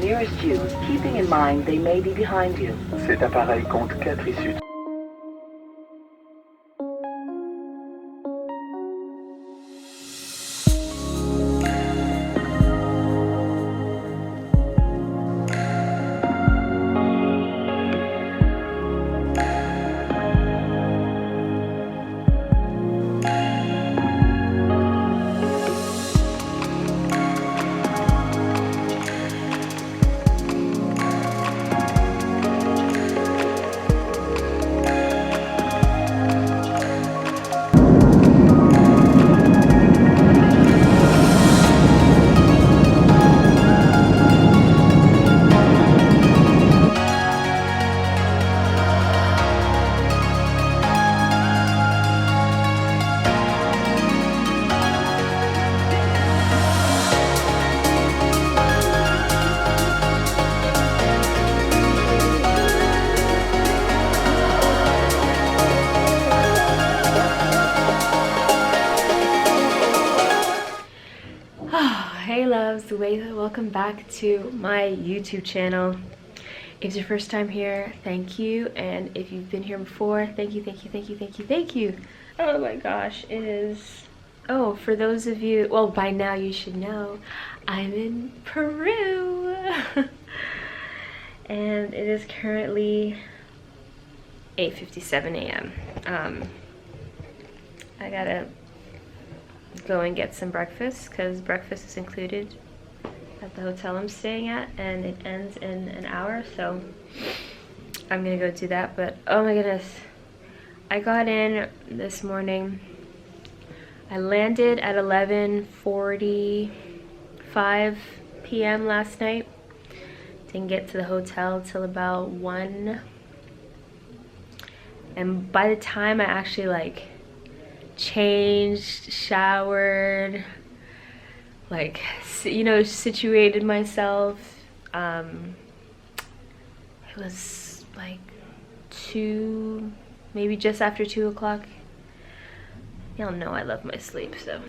nearest you, keeping in mind they may be behind you. Cet appareil compte 4 issues. Hey loves, welcome back to my YouTube channel. If it's your first time here, thank you, and if you've been here before, thank you. Oh my gosh, it is, oh, for those of you, well, by now you should know, I'm in Peru. And it is currently 8:57 a.m. I gotta go and get some breakfast because breakfast is included at the hotel I'm staying at, and it ends in an hour, so I'm gonna go do that. But oh my goodness, I got in this morning. I landed at 11:45 p.m. last night. Didn't get to the hotel till about 1, and by the time I actually like changed, showered, like, you know, situated myself, it was like 2, maybe just after 2 o'clock. Y'all know I love my sleep, so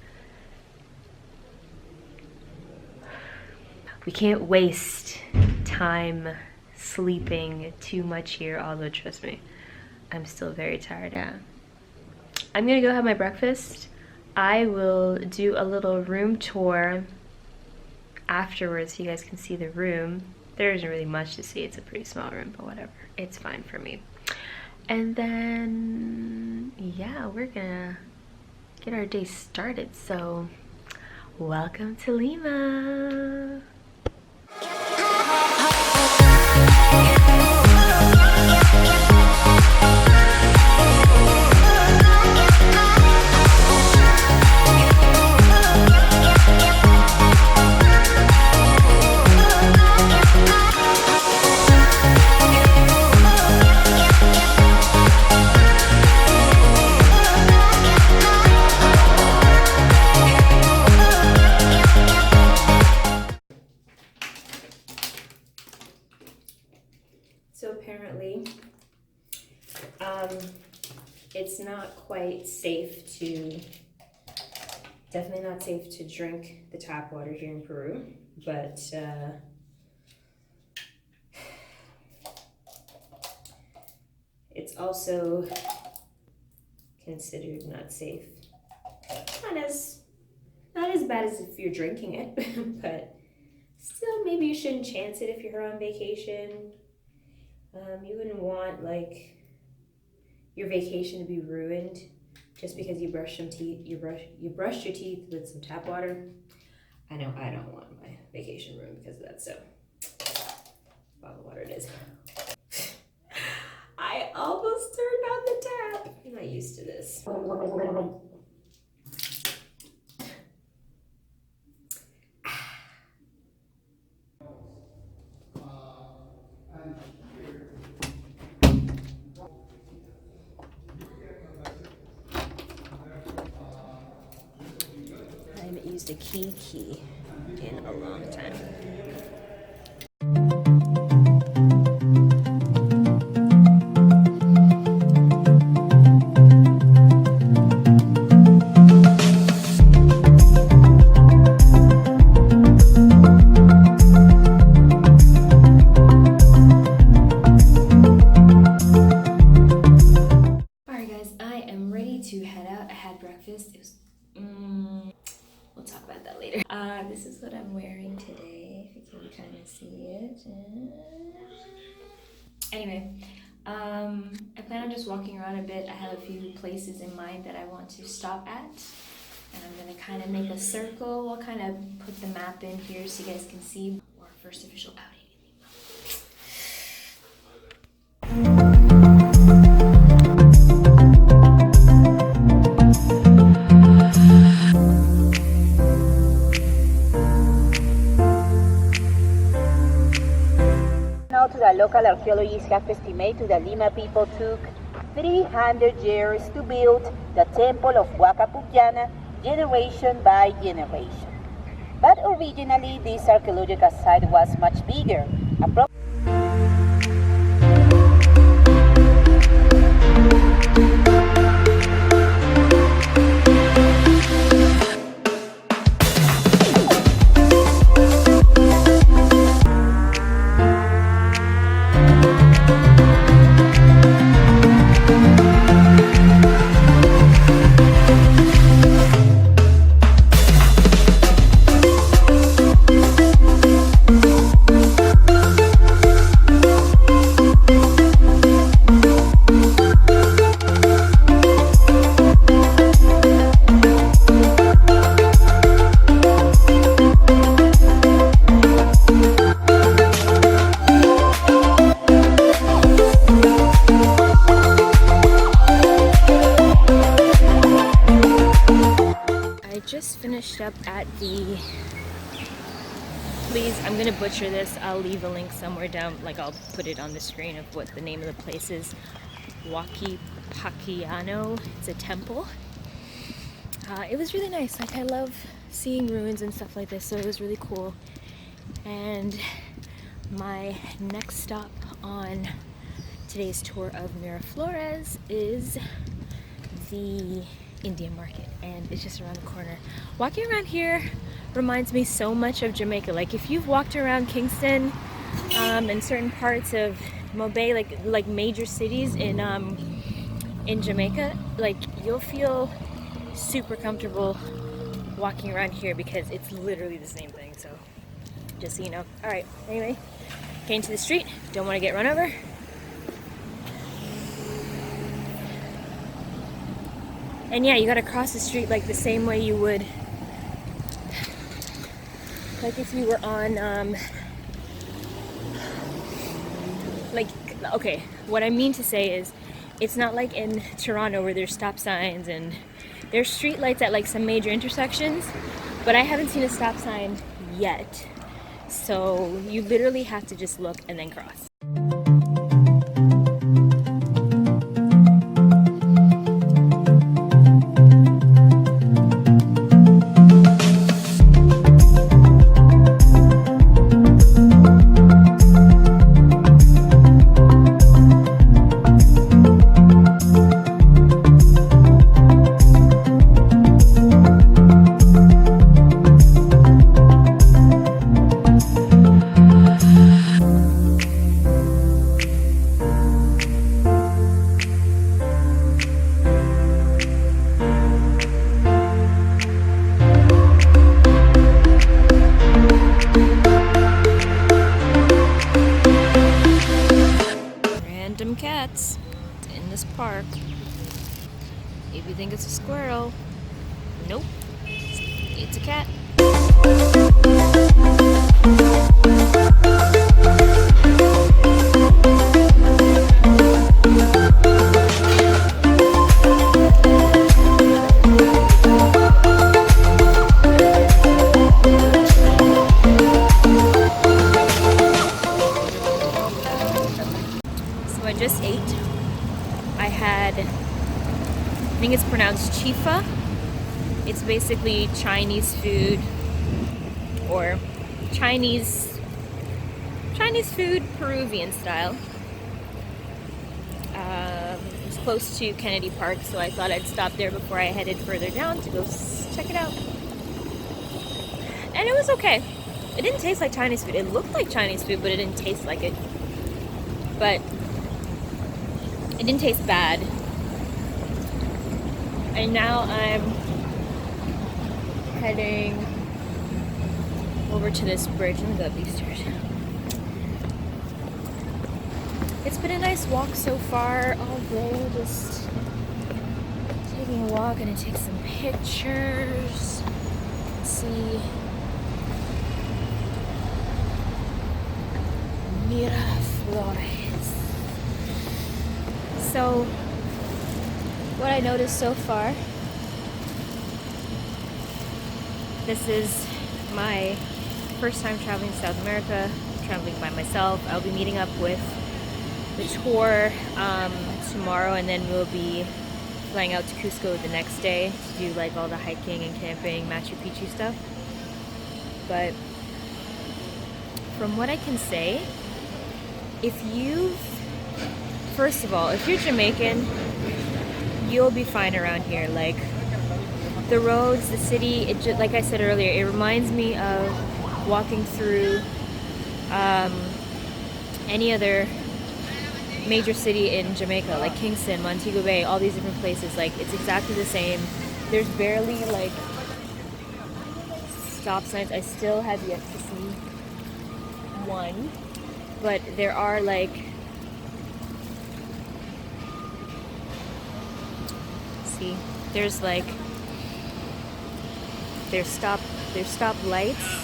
we can't waste time sleeping too much here, although trust me, I'm still very tired. Yeah, I'm gonna go have my breakfast. I will do a little room tour afterwards so you guys can see the room. There isn't really much to see, it's a pretty small room, but whatever, it's fine for me. And then, yeah, we're gonna get our day started. So, welcome to Lima. So apparently, it's not quite safe to, definitely not safe to drink the tap water here in Peru, but it's also considered not safe. Not as bad as if you're drinking it, but still, maybe you shouldn't chance it if you're on vacation. You wouldn't want like your vacation to be ruined just because you brushed some teeth. You brushed your teeth with some tap water. I know I don't want my vacation ruined because of that. So, bottled water it is. I almost turned on the tap. I'm not used to this. I haven't used a key in a long time. later. This is what I'm wearing today, if you can kind of see it. Anyway, I plan on just walking around a bit. I have a few places in mind that I want to stop at. And I'm gonna kind of make a circle. I'll kind of put the map in here so you guys can see our first official outing. Now to the local archaeologists have estimated the Lima people took 300 years to build the temple of Huacapucana generation by generation. But originally this archaeological site was much bigger. Finished up at the, please, I'm gonna butcher this, I'll leave a link somewhere down, like I'll put it on the screen of what the name of the place is. Huacapucana, it's a temple. It was really nice, like I love seeing ruins and stuff like this, so it was really cool. And my next stop on today's tour of Miraflores is the Indian market, and it's just around the corner. Walking around here reminds me so much of Jamaica. Like if you've walked around Kingston and certain parts of Mobay, like major cities in Jamaica, like you'll feel super comfortable walking around here because it's literally the same thing. So just so you know. All right, anyway, getting to the street, don't want to get run over. And yeah, you gotta cross the street like the same way you would, like if you were on, like, okay, what I mean to say is, it's not like in Toronto where there's stop signs and there's street lights at like some major intersections, but I haven't seen a stop sign yet. So you literally have to just look and then cross. Cats in this park. If you think it's a squirrel, nope, it's a cat. I just ate. I had, I think it's pronounced chifa. It's basically Chinese food, or Chinese food, Peruvian style. It's close to Kennedy Park, so I thought I'd stop there before I headed further down to go check it out. And it was okay. It didn't taste like Chinese food. It looked like Chinese food, but it didn't taste like it. But it didn't taste bad. And now I'm heading over to this bridge. Let me go up these stairs. It's been a nice walk so far all day, just taking a walk and take some pictures. Let's see. Miraflores. So, what I noticed so far, this is my first time traveling to South America, traveling by myself. I'll be meeting up with the tour tomorrow, and then we'll be flying out to Cusco the next day to do like all the hiking and camping, Machu Picchu stuff. But from what I can say, first of all, if you're Jamaican, you'll be fine around here. Like the roads, the city, like I said earlier, it reminds me of walking through any other major city in Jamaica, like Kingston, Montego Bay, all these different places. Like it's exactly the same. There's barely like stop signs. I still have yet to see one, but there are like, see, there's like there's stop lights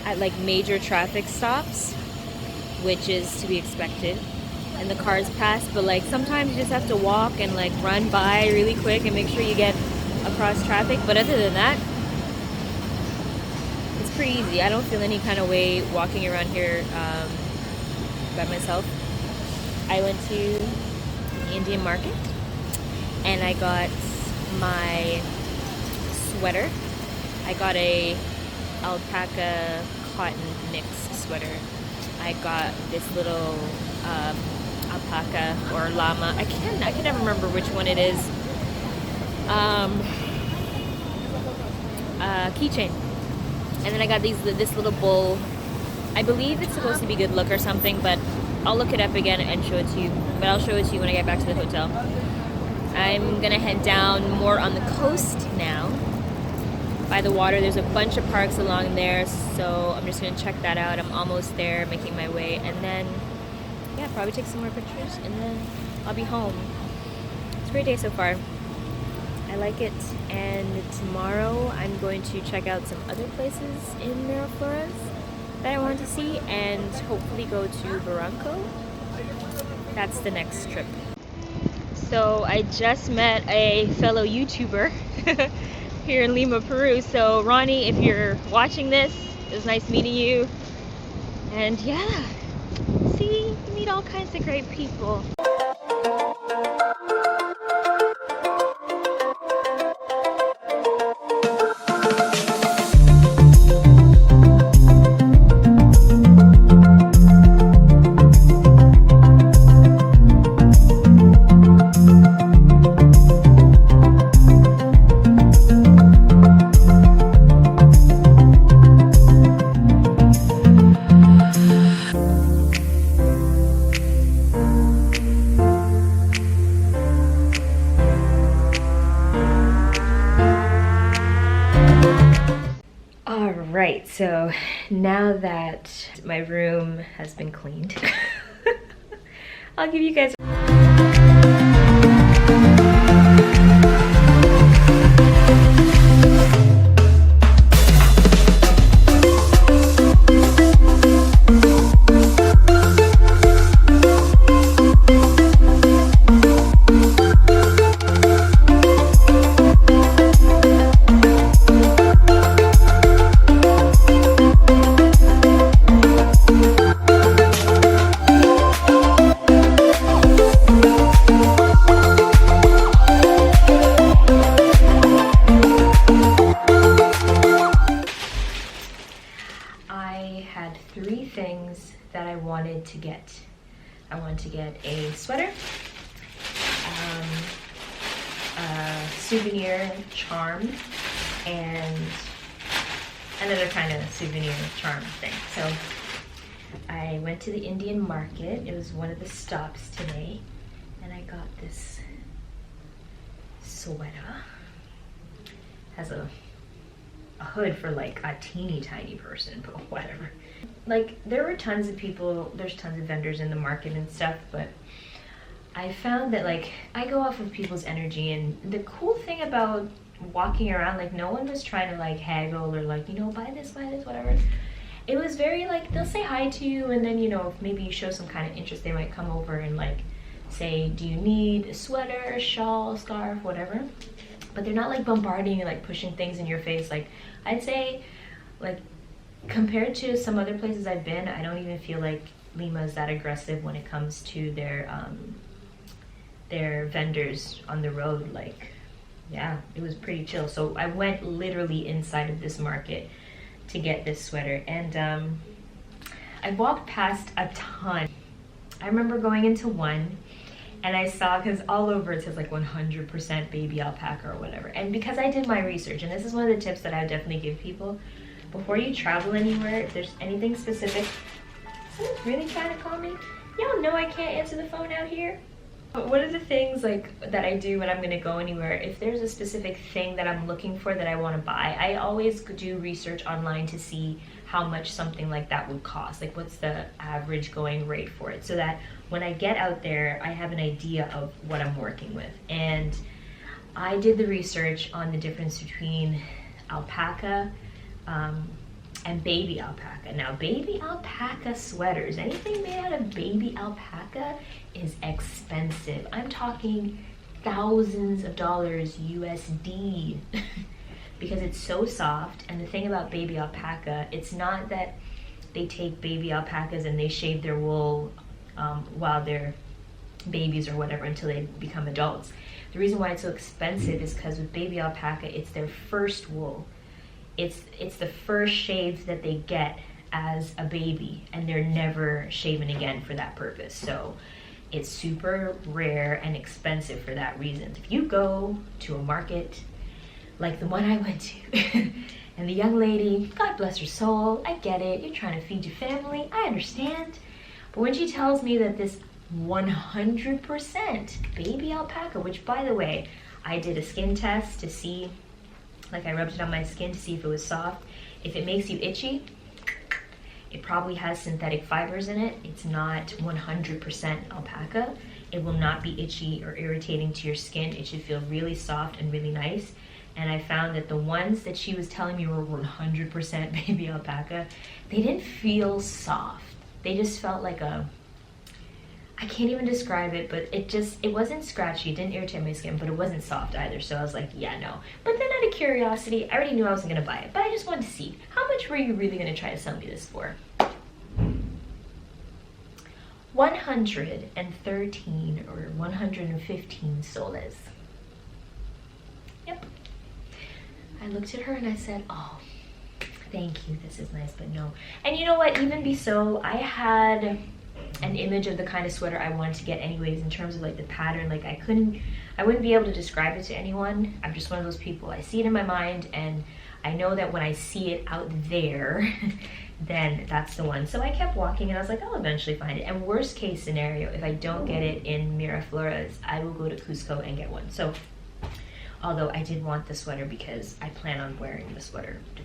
at like major traffic stops, which is to be expected, and the cars pass. But like sometimes you just have to walk and like run by really quick and make sure you get across traffic. But other than that, it's pretty easy. I don't feel any kind of way walking around here by myself. I went to the Indian market and I got my sweater. I got a alpaca cotton mix sweater. I got this little alpaca or llama. I can never remember which one it is. Keychain. And then I got this little bowl. I believe it's supposed to be good luck or something, but I'll look it up again and show it to you. But I'll show it to you when I get back to the hotel. I'm gonna head down more on the coast now, by the water. There's a bunch of parks along there, so I'm just gonna check that out. I'm almost there, making my way, and then yeah, probably take some more pictures, and then I'll be home. It's a great day so far. I like it, and tomorrow I'm going to check out some other places in Miraflores that I want to see, and hopefully go to Barranco. That's the next trip. So I just met a fellow YouTuber here in Lima, Peru. So Ronnie, if you're watching this, it was nice meeting you. And yeah, see, you meet all kinds of great people. Alright, so now that my room has been cleaned, I'll give you guys that I wanted to get. I wanted to get a sweater, a souvenir charm, and another kind of souvenir charm thing. So I went to the Indian market. It was one of the stops today, and I got this sweater. Has a a hood for like a teeny tiny person, but whatever. Like there were tons of people, there's tons of vendors in the market and stuff, but I found that like I go off of people's energy, and the cool thing about walking around, like no one was trying to like haggle or like, you know, buy this, whatever. It was very like, they'll say hi to you, and then, you know, if maybe you show some kind of interest, they might come over and like say, do you need a sweater, a shawl, scarf, whatever. But they're not like bombarding you, like pushing things in your face. Like I'd say, like compared to some other places I've been, I don't even feel like Lima is that aggressive when it comes to their vendors on the road. Like, yeah, it was pretty chill. So I went literally inside of this market to get this sweater, and I walked past a ton. I remember going into one, and I saw, because all over it says like 100% baby alpaca or whatever. And because I did my research, and this is one of the tips that I would definitely give people, before you travel anywhere, if there's anything specific. Someone's really trying to call me? Y'all know I can't answer the phone out here. But one of the things like that I do when I'm gonna go anywhere, if there's a specific thing that I'm looking for that I want to buy, I always do research online to see how much something like that would cost. Like what's the average going rate for it, so that when I get out there, I have an idea of what I'm working with. And I did the research on the difference between alpaca and baby alpaca. Now, baby alpaca sweaters, anything made out of baby alpaca is expensive. I'm talking thousands of dollars USD because it's so soft. And the thing about baby alpaca, it's not that they take baby alpacas and they shave their wool while they're babies or whatever until they become adults. The reason why it's so expensive is because with baby alpaca, it's their first wool. It's the first shave that they get as a baby, and they're never shaven again for that purpose. So it's super rare and expensive for that reason. If you go to a market like the one I went to, and the young lady, God bless her soul, I get it, you're trying to feed your family, I understand. But when she tells me that this 100% baby alpaca, which by the way, I did a skin test to see, like I rubbed it on my skin to see if it was soft. If it makes you itchy, it probably has synthetic fibers in it. It's not 100% alpaca. It will not be itchy or irritating to your skin. It should feel really soft and really nice. And I found that the ones that she was telling me were 100% baby alpaca, they didn't feel soft. They just felt like a, I can't even describe it, but it wasn't scratchy, it didn't irritate my skin, but it wasn't soft either. So I was like, yeah, no. But then out of curiosity, I already knew I wasn't gonna buy it, but I just wanted to see, how much were you really gonna try to sell me this for? 113 or 115 soles. Yep. I looked at her and I said, oh, thank you, this is nice, but no. And you know what, even be so, I had an image of the kind of sweater I wanted to get anyways, in terms of like the pattern. Like I wouldn't be able to describe it to anyone. I'm just one of those people, I see it in my mind and I know that when I see it out there, then that's the one. So I kept walking and I was like, I'll eventually find it. And worst case scenario, if I don't get it in Miraflores, I will go to Cusco and get one. So, although I did want the sweater because I plan on wearing the sweater to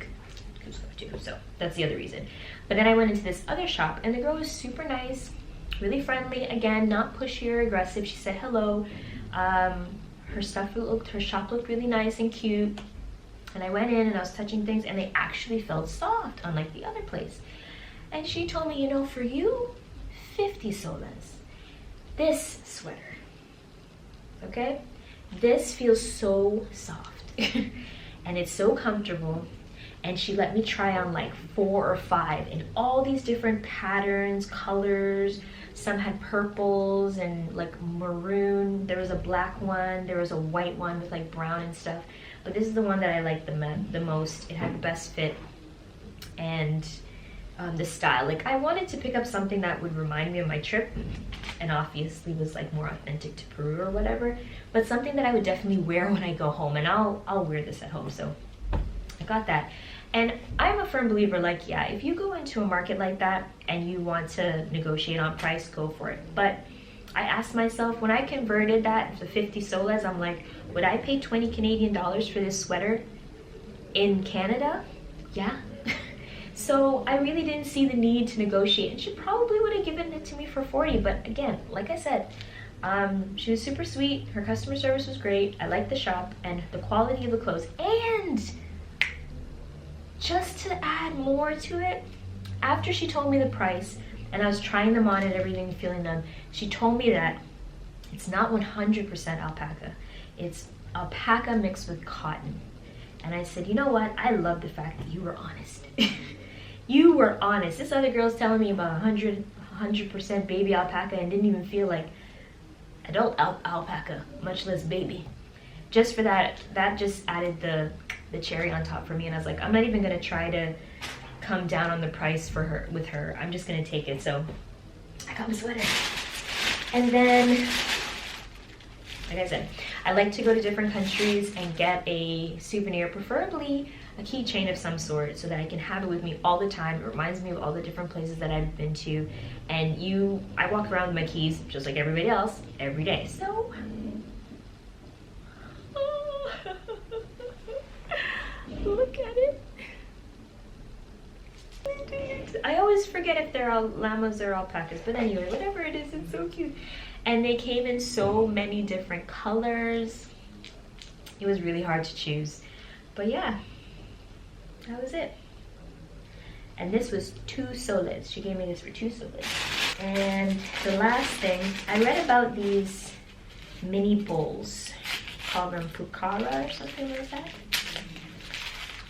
Cusco too. So that's the other reason. But then I went into this other shop and the girl was super nice, really friendly. Again, not pushy or aggressive. She said hello. Her shop looked really nice and cute. And I went in and I was touching things and they actually felt soft, unlike the other place. And she told me, you know, for you, 50 soles. This sweater, okay? This feels so soft and it's so comfortable. And she let me try on like 4 or 5 in all these different patterns, colors. Some had purples and like maroon. There was a black one. There was a white one with like brown and stuff. But this is the one that I liked the most. It had the best fit and the style. Like I wanted to pick up something that would remind me of my trip and obviously was like more authentic to Peru or whatever. But something that I would definitely wear when I go home, and I'll wear this at home. So I got that. And I'm a firm believer, like, yeah, if you go into a market like that and you want to negotiate on price, go for it. But I asked myself, when I converted that to 50 soles, I'm like, would I pay 20 Canadian dollars for this sweater in Canada. Yeah. So I really didn't see the need to negotiate, and she probably would have given it to me for 40, but again, like I said, she was super sweet, her customer service was great, I liked the shop and the quality of the clothes. And just to add more to it, after she told me the price and I was trying them on and everything, feeling them, she told me that it's not 100% alpaca, it's alpaca mixed with cotton. And I said, you know what, I love the fact that you were honest. You were honest. This other girl's telling me about 100% baby alpaca and didn't even feel like adult alpaca, much less baby. Just for that just added the cherry on top for me, and I was like, I'm not even gonna try to come down on the price for her with her. I'm just gonna take it. So I got my sweater. And then, like I said, I like to go to different countries and get a souvenir, preferably a keychain of some sort, so that I can have it with me all the time. It reminds me of all the different places that I've been to. And I walk around with my keys, just like everybody else, every day. So, look at it. I always forget if they're all llamas or alpacas, but anyway, whatever it is, it's so cute. And they came in so many different colors. It was really hard to choose, but yeah, that was it. And this was 2 soles. She gave me this for 2 soles. And the last thing, I read about these mini bowls, call them pucara or something like that.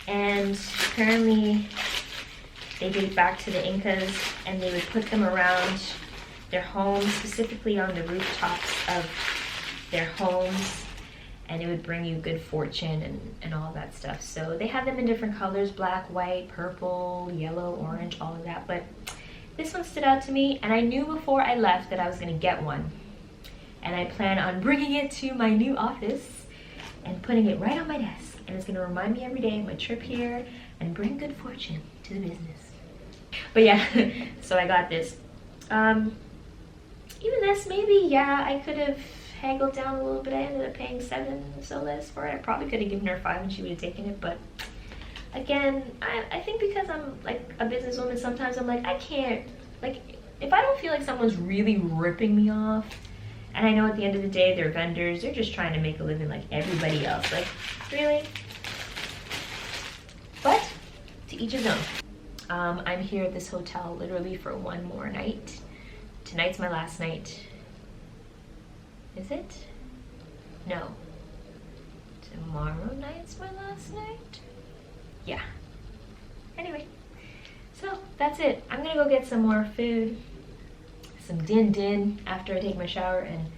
And apparently they date back to the Incas, and they would put them around their homes, specifically on the rooftops of their homes, and it would bring you good fortune and all that stuff. So they have them in different colors, black, white, purple, yellow, orange, all of that. But this one stood out to me, and I knew before I left that I was gonna get one. And I plan on bringing it to my new office and putting it right on my desk. And it's gonna remind me every day of my trip here and bring good fortune to the business. But yeah, so I got this. Even this, maybe, yeah, I could have haggled down a little bit. I ended up paying 7 soles for it. I probably could have given her 5 and she would have taken it, but again, I think because I'm like a businesswoman, sometimes I'm like, I can't, like, if I don't feel like someone's really ripping me off, and I know at the end of the day they're vendors, they're just trying to make a living like everybody else, like, really? But to each his own. I'm here at this hotel literally for 1 more night. Tonight's my last night. Is it? No. Tomorrow night's my last night? Yeah. Anyway, so that's it. I'm gonna go get some more food, some din after I take my shower and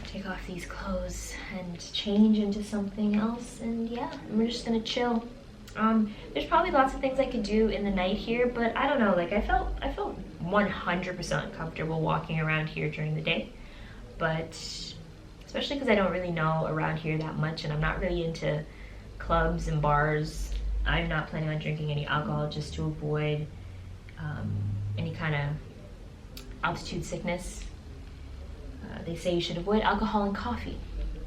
take off these clothes and change into something else, and yeah, we're just gonna chill. There's probably lots of things I could do in the night here, but I don't know, like I felt 100% comfortable walking around here during the day, but especially because I don't really know around here that much, and I'm not really into clubs and bars. I'm not planning on drinking any alcohol just to avoid any kind of altitude sickness. They say you should avoid alcohol and coffee,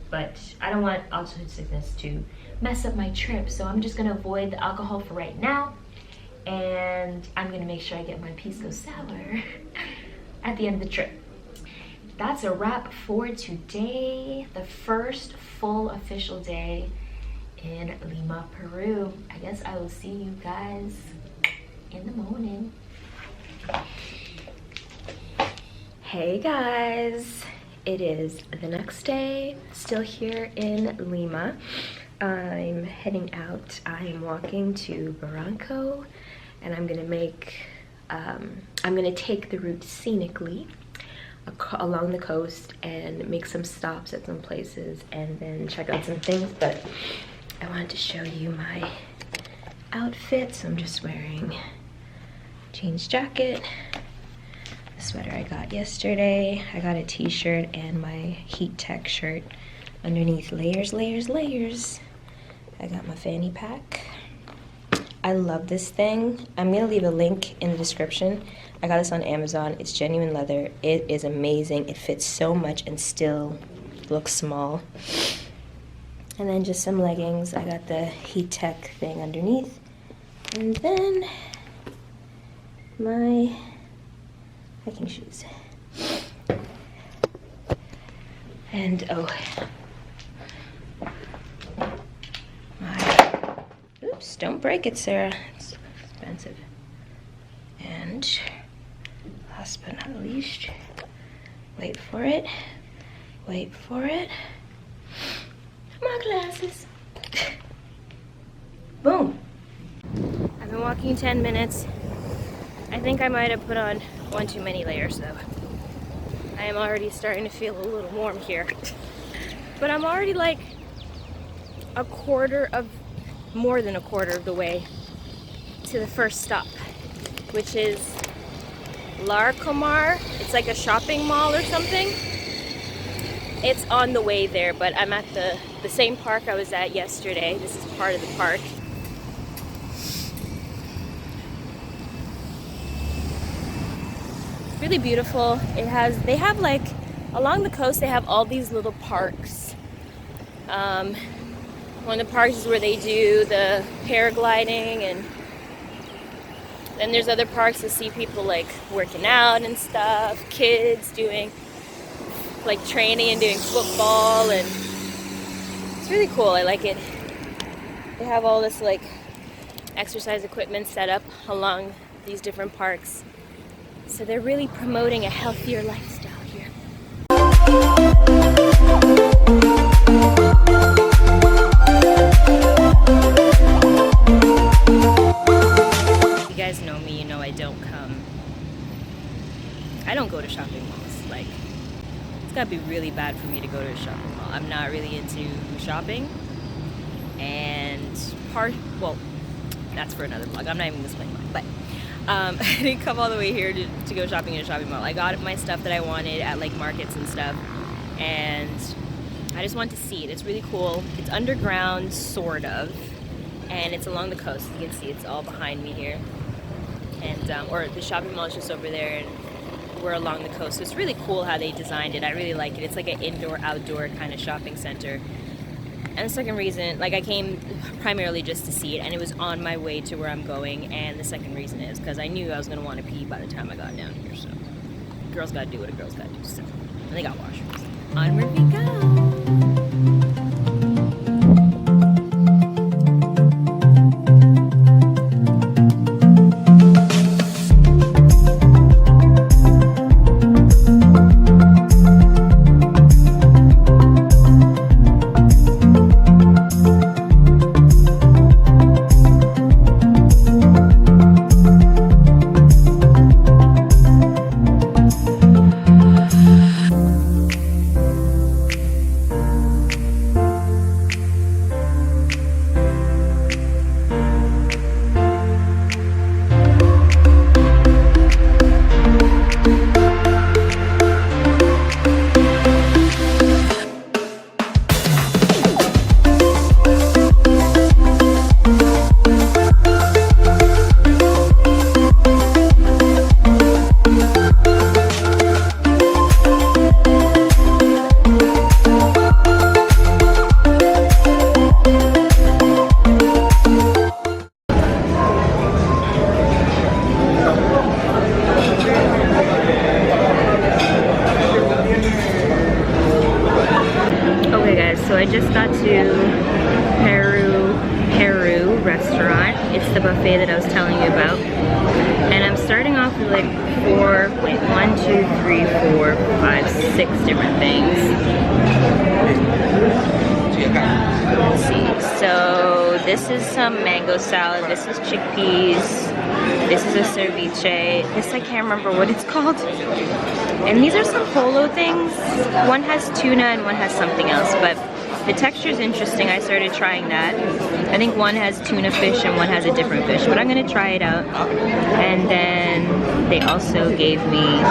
but I don't want altitude sickness to mess up my trip, so I'm just gonna avoid the alcohol for right now, and I'm gonna make sure I get my pisco sour at the end of the trip. That's a wrap for today, the first full official day in Lima, Peru. I guess I will see you guys in the morning. Hey guys, it is the next day, still here in Lima. I'm heading out. I'm walking to Barranco, and I'm gonna take the route scenically along the coast and make some stops at some places and then check out some things. But I wanted to show you my outfit. So I'm just wearing a jeans jacket, the sweater I got yesterday. I got a t-shirt and my heat tech shirt underneath. Layers. I got my fanny pack. I love this thing. I'm gonna leave a link in the description. I got this on Amazon. It's genuine leather. It is amazing. It fits so much and still looks small. And then just some leggings. I got the Heat Tech thing underneath. And then my hiking shoes. And oh, oops, don't break it, Sarah. It's expensive. And last but not least, wait for it, wait for it, my glasses. Boom. I've been walking 10 minutes. I think I might have put on one too many layers though. I am already starting to feel a little warm here. But I'm already like more than a quarter of the way to the first stop, which is Larcomar. It's like a shopping mall or something. It's on the way there, but I'm at the same park I was at yesterday. This is part of the park. Really beautiful. They have like, along the coast, they have all these little parks. One of the parks is where they do the paragliding, and then there's other parks to see people like working out and stuff, kids doing like training and doing football, and it's really cool. I like it. They have all this like exercise equipment set up along these different parks. So they're really promoting a healthier lifestyle here. You guys know me, you know I don't go to shopping malls. Like, it's gotta be really bad for me to go to a shopping mall. I'm not really into shopping. And well, that's for another vlog. I'm not even gonna explain why, but I didn't come all the way here to go shopping in a shopping mall. I got my stuff that I wanted at like markets and stuff, and I just want to see it. It's really cool. It's underground, sort of, and it's along the coast. You can see it's all behind me here, and or the shopping mall is just over there, and we're along the coast. So it's really cool how they designed it. I really like it. It's like an indoor-outdoor kind of shopping center. And the second reason, like, I came primarily just to see it, and it was on my way to where I'm going. And the second reason is because I knew I was going to want to pee by the time I got down here. So, girls got to do what a girl's got to do. So, and they got washrooms. Onward we go. So I just got to Peru restaurant. It's the buffet that I was telling you about. And I'm starting off with like 6 different things. Let's see. So this is some mango salad. This is chickpeas. This is a ceviche. This I can't remember what it's called. And these are some polo things. One has tuna and one has something else, but the texture is interesting. I started trying that. I think one has tuna fish and one has a different fish, but I'm gonna try it out. And then they also gave me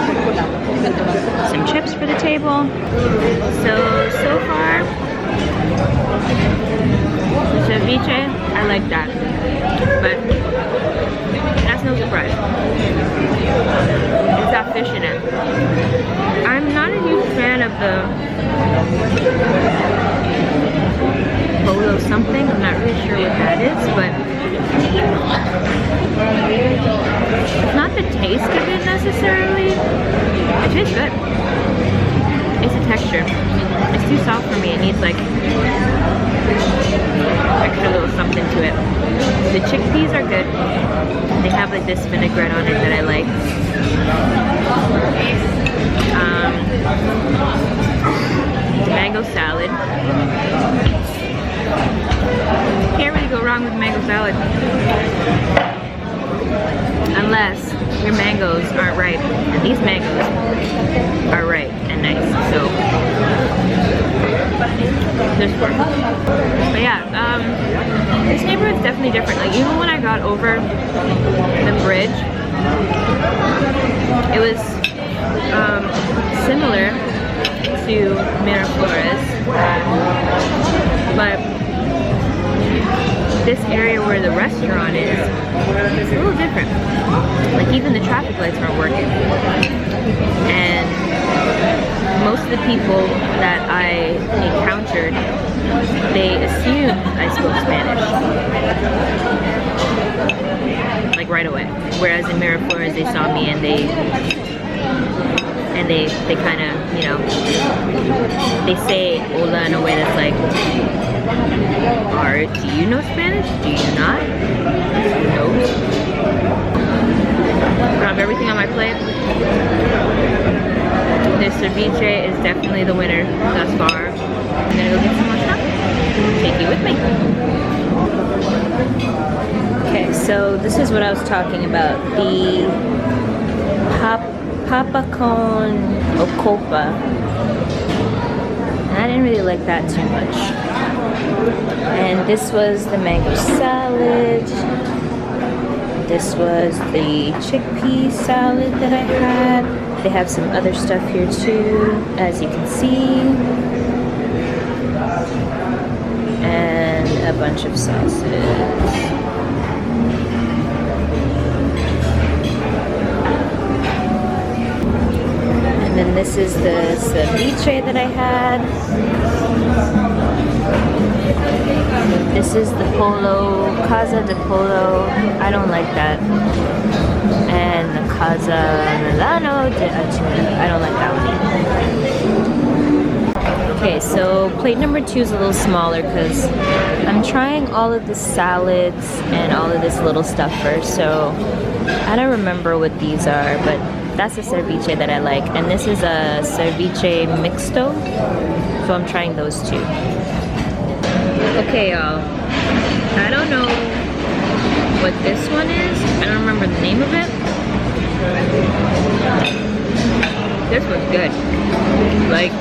some chips for the table. So far, the ceviche, I like that, but that's no surprise. It's got fish in it. I'm not a huge fan of the the taste of it necessarily. It tastes good. It's the texture. It's too soft for me. It needs like extra little something to it. The chickpeas are good. They have like this vinaigrette on it that I like. Mango salad. Can't really go wrong with mango salad. Unless your mangoes aren't ripe. And these mangoes are ripe and nice. So there's four. But yeah, this neighborhood's definitely different. Like even when I got over the bridge, it was similar to Miraflores, but this area where the restaurant is a little different. Like even the traffic lights aren't working, and most of the people that I encountered, they assumed I spoke Spanish, like right away. Whereas in Miraflores, they saw me and they kind of, you know, they say hola in a way that's like, do you know Spanish? Do you not? No. I have everything on my plate. This ceviche is definitely the winner thus far. I'm gonna go get some more stuff. Take you with me. Okay, so this is what I was talking about. The papa con ocopa. I didn't really like that too much. And this was the mango salad. This was the chickpea salad that I had. They have some other stuff here too, as you can see. And a bunch of sauces. And then this is the ceviche that I had. This is the polo, Casa de Polo. I don't like that. And the Casa Milano de Attribution. I don't like that one. Okay, so plate number 2 is a little smaller because I'm trying all of the salads and all of this little stuff first. So I don't remember what these are, but that's a ceviche that I like. And this is a ceviche mixto. So I'm trying those two. Okay, y'all. I don't know what this one is. I don't remember the name of it. This one's good. Like,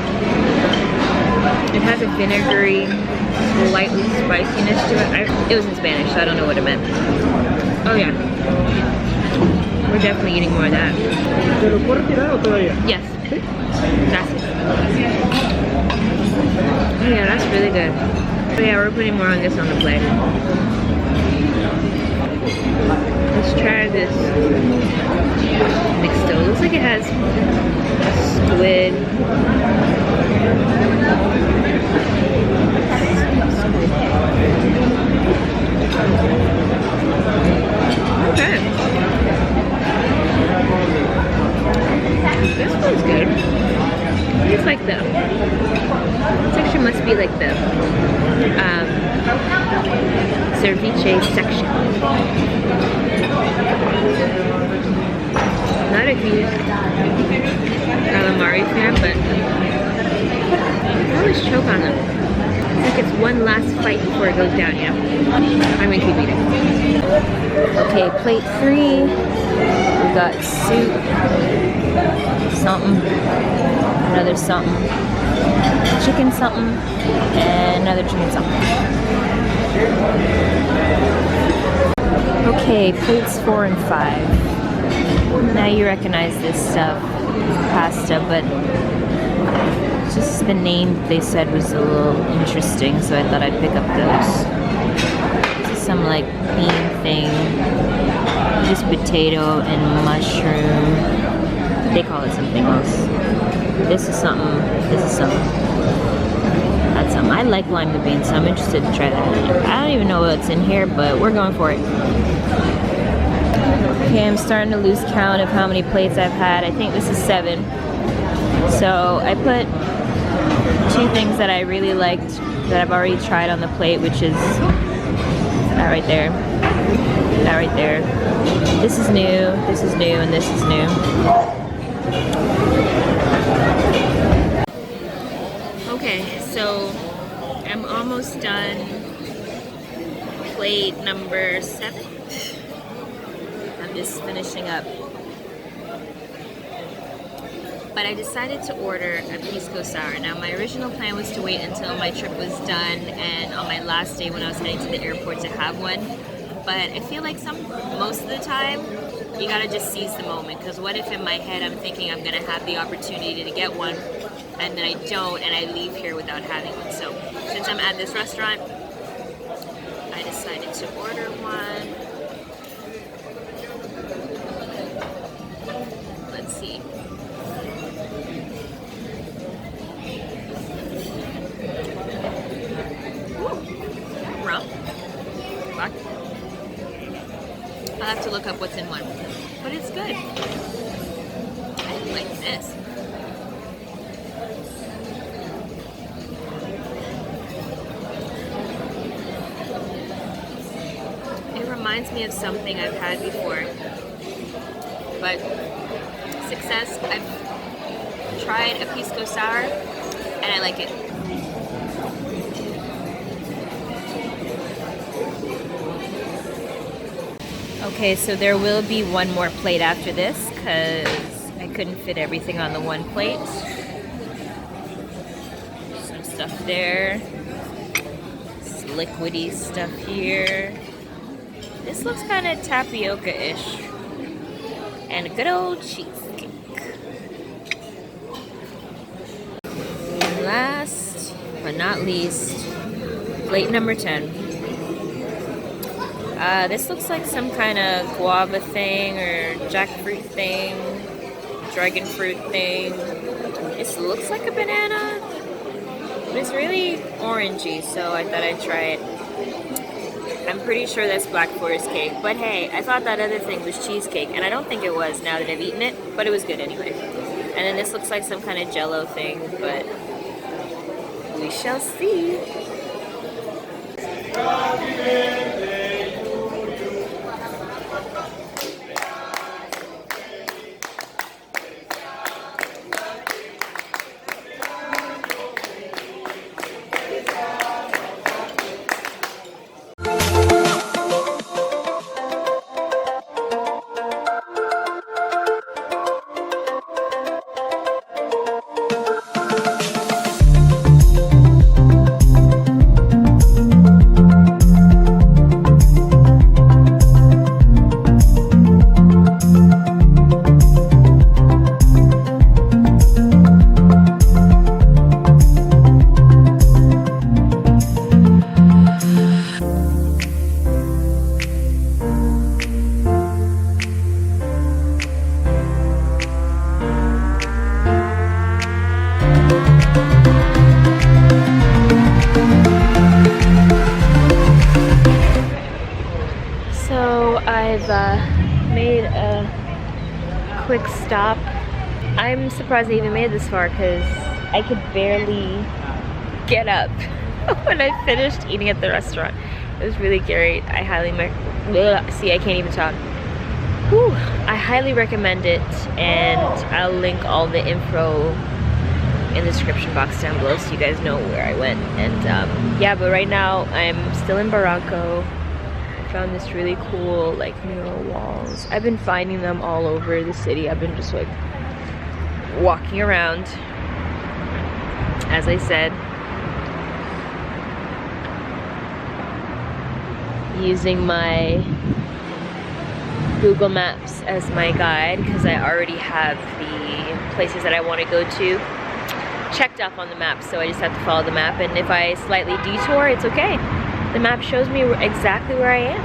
it has a vinegary, slightly spiciness to it. It was in Spanish, so I don't know what it meant. Oh yeah. We're definitely eating more of that. Yes. Gracias. Oh yeah, that's really good. But yeah, we're putting more on this on the plate. Let's try this mixto. It looks like it has squid. Okay. This one's good. It's like the texture must be like the ceviche section. Not a huge calamari fan, but I always choke on them. It's like it's one last fight before it goes down, you know? I'm gonna keep eating. Okay, plate 3. We got soup, something, another something, chicken something, and another chicken something. Okay, plates 4 and 5. Now you recognize this stuff, pasta, but just the name they said was a little interesting, so I thought I'd pick up those. This is some like bean thing, just potato and mushroom. They call it something else. This is something, this is something. That's something. I like lime the bean, so I'm interested to try that. I don't even know what's in here, but we're going for it. Okay, I'm starting to lose count of how many plates I've had. I think this is 7. So I put 2 things that I really liked that I've already tried on the plate, which is that right there, that right there. This is new, and this is new. Okay, so I'm almost done plate number 7. I'm just finishing up. But I decided to order a pisco sour. Now my original plan was to wait until my trip was done and on my last day when I was heading to the airport to have one. But I feel like most of the time you gotta just seize the moment, because what if in my head I'm thinking I'm gonna have the opportunity to get one and then I don't and I leave here without having one. So since I'm at this restaurant, I decided to order one. Let's see. Rum. Black. I'll have to look up what's in one. But it's good. I like this. It reminds me of something I've had before. But success, I've tried a pisco sour and I like it. Okay, so there will be one more plate after this because I couldn't fit everything on the one plate. Some stuff there. Some liquidy stuff here. This looks kind of tapioca-ish. And a good old cheesecake. And last but not least, plate number 10. This looks like some kind of guava thing or jackfruit thing, dragon fruit thing. This looks like a banana, but it's really orangey, so I thought I'd try it. I'm pretty sure that's Black Forest cake, but hey, I thought that other thing was cheesecake, and I don't think it was now that I've eaten it, but it was good anyway. And then this looks like some kind of jello thing, but we shall see. Made a quick stop. I'm surprised I even made it this far because I could barely get up when I finished eating at the restaurant. It was really great. I highly see, I can't even talk. Whew. I highly recommend it, and I'll link all the info in the description box down below so you guys know where I went. And yeah, but right now I'm still in Barranco. Found this really cool like mural walls. I've been finding them all over the city. I've been just like walking around, as I said, using my Google Maps as my guide because I already have the places that I want to go to checked off on the map, so I just have to follow the map, and if I slightly detour, it's okay. The map shows me exactly where I am.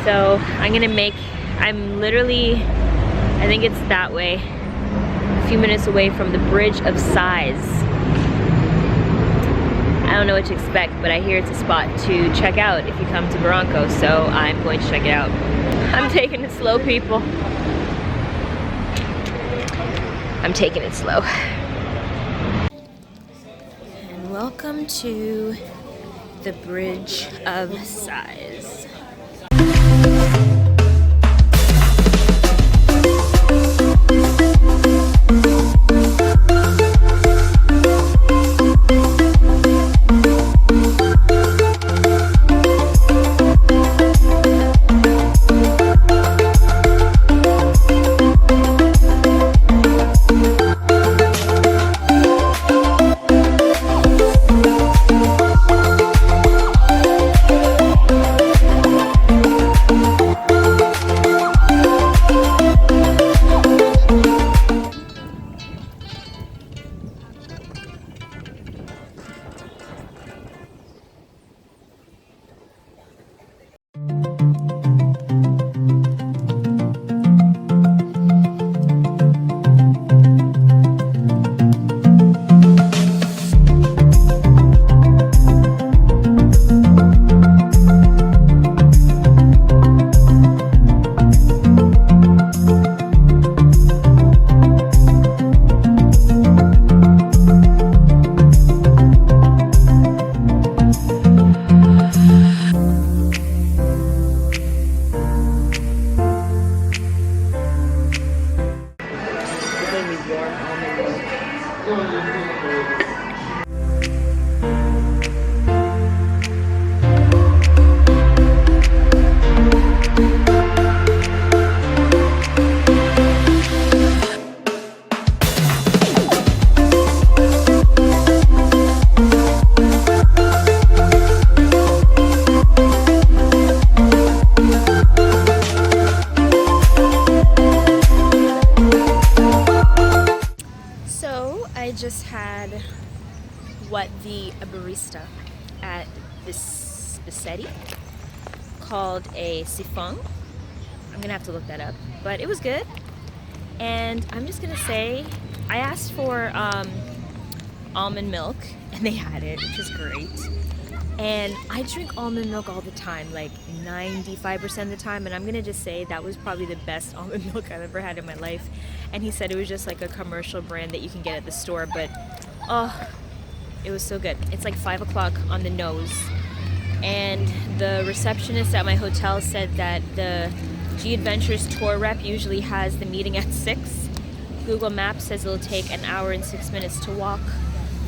So I'm literally, I think it's that way, a few minutes away from the Bridge of Sighs. I don't know what to expect, but I hear it's a spot to check out if you come to Barranco, so I'm going to check it out. I'm taking it slow, people. I'm taking it slow. And welcome to the Bridge of Sighs. Just had what a barista at this Bicetti called a siphon. I'm gonna have to look that up, but it was good. And I'm just gonna say, I asked for almond milk, and they had it, which is great. And I drink almond milk all the time, like 95% of the time, and I'm gonna just say that was probably the best almond milk I've ever had in my life. And he said it was just like a commercial brand that you can get at the store, but oh, it was so good. It's like 5 o'clock on the nose, and the receptionist at my hotel said that the G Adventures tour rep usually has the meeting at 6. Google Maps says it'll take an hour and 6 minutes to walk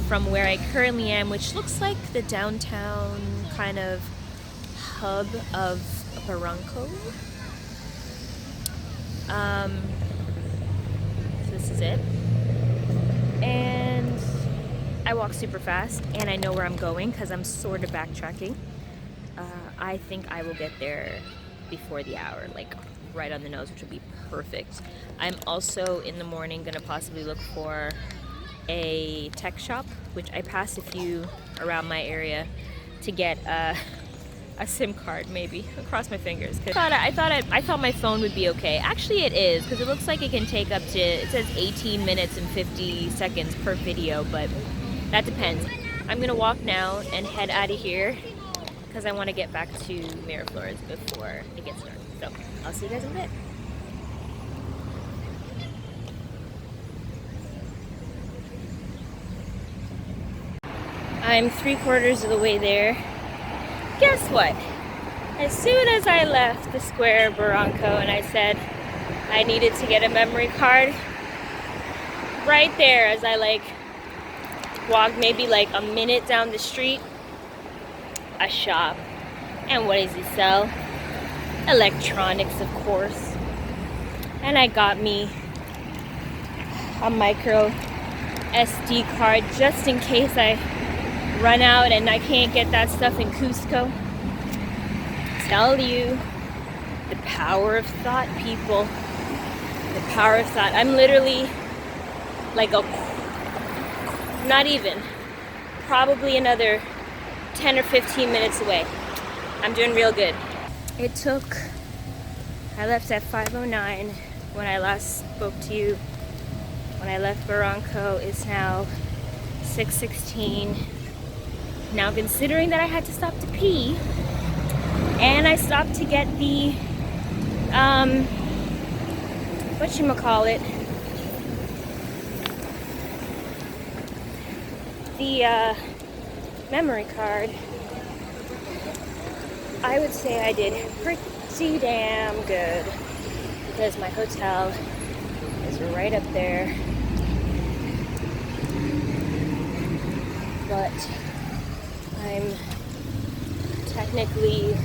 from where I currently am, which looks like the downtown kind of hub of Barranco. So this is it. And I walk super fast, and I know where I'm going because I'm sort of backtracking. I think I will get there before the hour, like right on the nose, which would be perfect. I'm also in the morning gonna possibly look for a tech shop, which I passed a few around my area, to get a SIM card, maybe. Across my fingers. I thought my phone would be okay. Actually, it is, because it looks like it can take up to, it says 18 minutes and 50 seconds per video, but that depends. I'm gonna walk now and head out of here because I want to get back to Miraflores before it gets dark. So I'll see you guys in a bit. I'm 3/4 of the way there. Guess what? As soon as I left the square of Barranco and I said I needed to get a memory card, right there as I walked maybe like a minute down the street, a shop. And what does he sell? Electronics, of course. And I got me a micro SD card just in case I run out and I can't get that stuff in Cusco. Tell you, the power of thought, people. The power of thought. I'm literally like not even, probably another 10 or 15 minutes away. I'm doing real good. I left at 5:09 when I last spoke to you. When I left Barranco, it's now 6:16. Now, considering that I had to stop to pee, and I stopped to get the, whatchamacallit, the, memory card, I would say I did pretty damn good, because my hotel is right up there. But I'm technically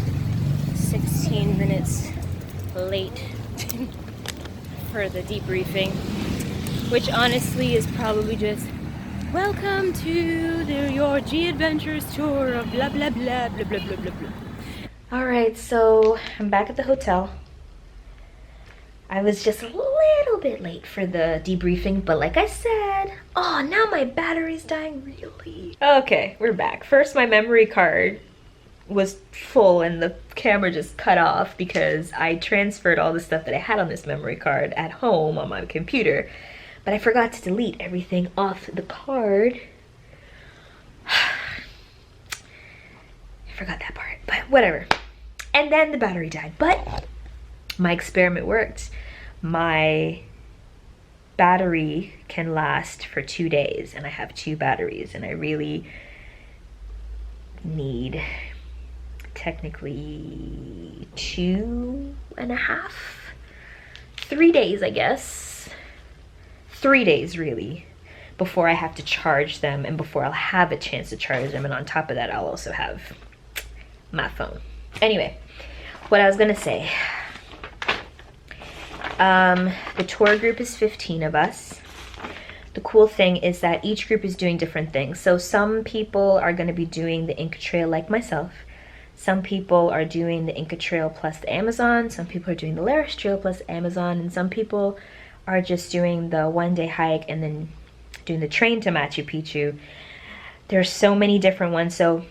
16 minutes late for the debriefing, which honestly is probably just welcome to your G Adventures tour of blah blah blah blah blah blah blah blah. Alright, so I'm back at the hotel. I was just a little bit late for the debriefing, but like I said, oh, now my battery's dying really. Okay, we're back. First, my memory card was full and the camera just cut off because I transferred all the stuff that I had on this memory card at home on my computer, but I forgot to delete everything off the card. I forgot that part, but whatever. And then the battery died, but my experiment worked. My battery can last for 2 days, and I have 2 batteries, and I really need technically 2.5, 3 days, I guess. 3 days really, before I have to charge them and before I'll have a chance to charge them. And on top of that, I'll also have my phone. Anyway, what I was gonna say, the tour group is 15 of us. The cool thing is that each group is doing different things. So some people are going to be doing the Inca Trail like myself. Some people are doing the Inca Trail plus the Amazon. Some people are doing the Lares Trail plus the Amazon. And some people are just doing the one-day hike and then doing the train to Machu Picchu. There's so many different ones. So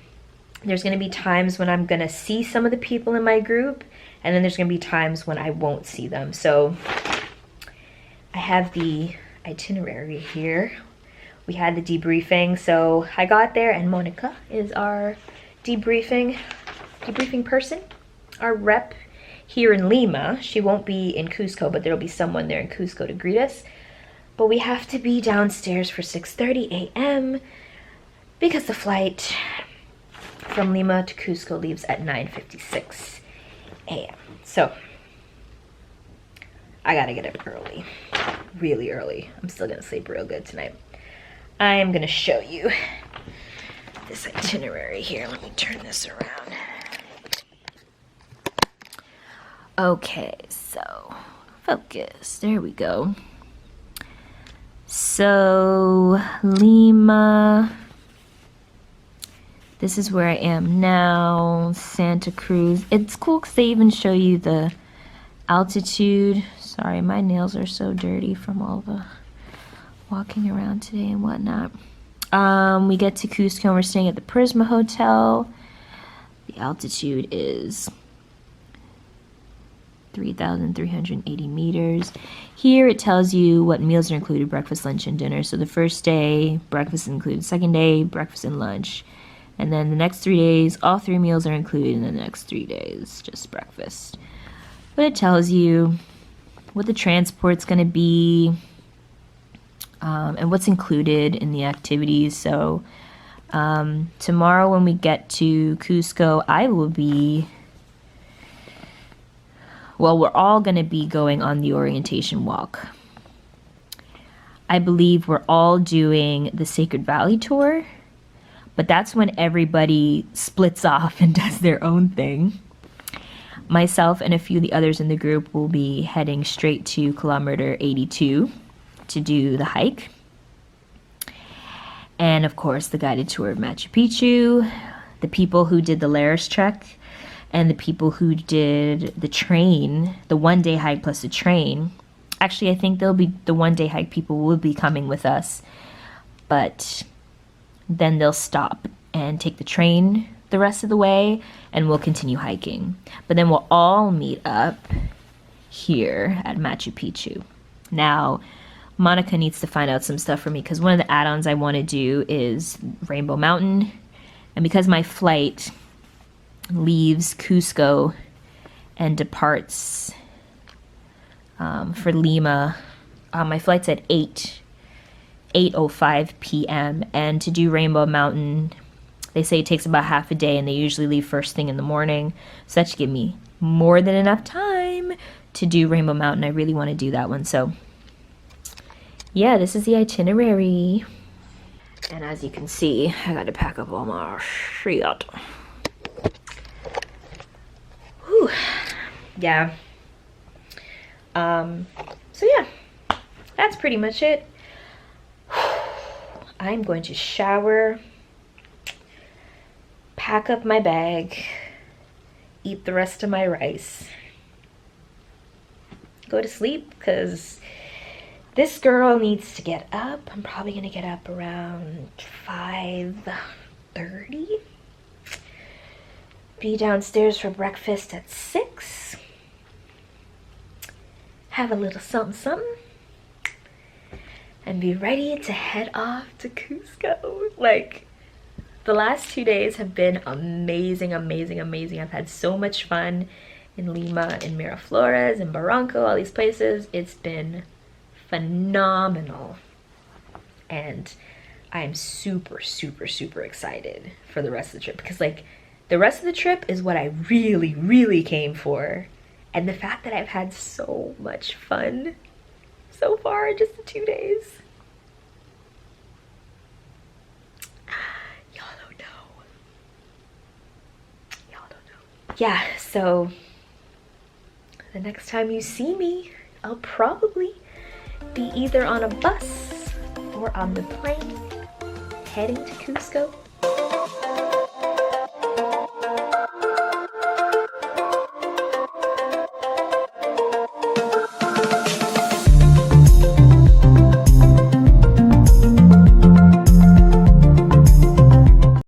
there's going to be times when I'm going to see some of the people in my group, and then there's going to be times when I won't see them. So I have the itinerary here. We had the debriefing. So I got there, and Monica is our debriefing person, our rep here in Lima. She won't be in Cusco, but there'll be someone there in Cusco to greet us. But we have to be downstairs for 6:30 a.m. because the flight from Lima to Cusco leaves at 9:56 a.m. So I gotta get up early, really early. I'm still gonna sleep real good tonight. I am gonna show you this itinerary here. Let me turn this around. Okay, so focus, there we go. So Lima, this is where I am now. Santa Cruz. It's cool because they even show you the altitude. Sorry, my nails are so dirty from all the walking around today and whatnot. We get to Cusco and we're staying at the Prisma Hotel. The altitude is 3,380 meters. Here it tells you what meals are included: breakfast, lunch, and dinner. So the first day, breakfast is included. Second day, breakfast and lunch. And then the next 3 days, all 3 meals are included. In the next 3 days, just breakfast. But it tells you what the transport's going to be, and what's included in the activities. So tomorrow when we get to Cusco, I will be, well, we're all going to be going on the orientation walk. I believe we're all doing the Sacred Valley tour, but that's when everybody splits off and does their own thing. Myself and a few of the others in the group will be heading straight to kilometer 82 to do the hike. And of course, the guided tour of Machu Picchu, the people who did the Lares trek, and the people who did the train, the one-day hike plus the train. Actually, I think they'll be, the one-day hike people will be coming with us, but then they'll stop and take the train the rest of the way, and we'll continue hiking. But then we'll all meet up here at Machu Picchu. Now, Monica needs to find out some stuff for me, because one of the add-ons I want to do is Rainbow Mountain, And because my flight leaves Cusco and departs for Lima, my flight's at 8:05 p.m. and to do Rainbow Mountain, they say it takes about half a day, and they usually leave first thing in the morning. So that should give me more than enough time to do Rainbow Mountain. I really want to do that one. So yeah, this is the itinerary. And as you can see, I got to pack up all my shit. Whew. Yeah. So yeah, that's pretty much it. I'm going to shower, pack up my bag, eat the rest of my rice, go to sleep, because this girl needs to get up. I'm probably gonna get up around 5:30. Be downstairs for breakfast at 6. Have a little something something. And be ready to head off to Cusco. Like, the last 2 days have been amazing, amazing, amazing. I've had so much fun in Lima, in Miraflores, in Barranco, all these places. It's been phenomenal. And I'm super, super, super excited for the rest of the trip. Because, like, the rest of the trip is what I really, really came for. And the fact that I've had so much fun so far in just the 2 days. Y'all don't know. Y'all don't know. Yeah, so the next time you see me, I'll probably be either on a bus or on the plane heading to Cusco.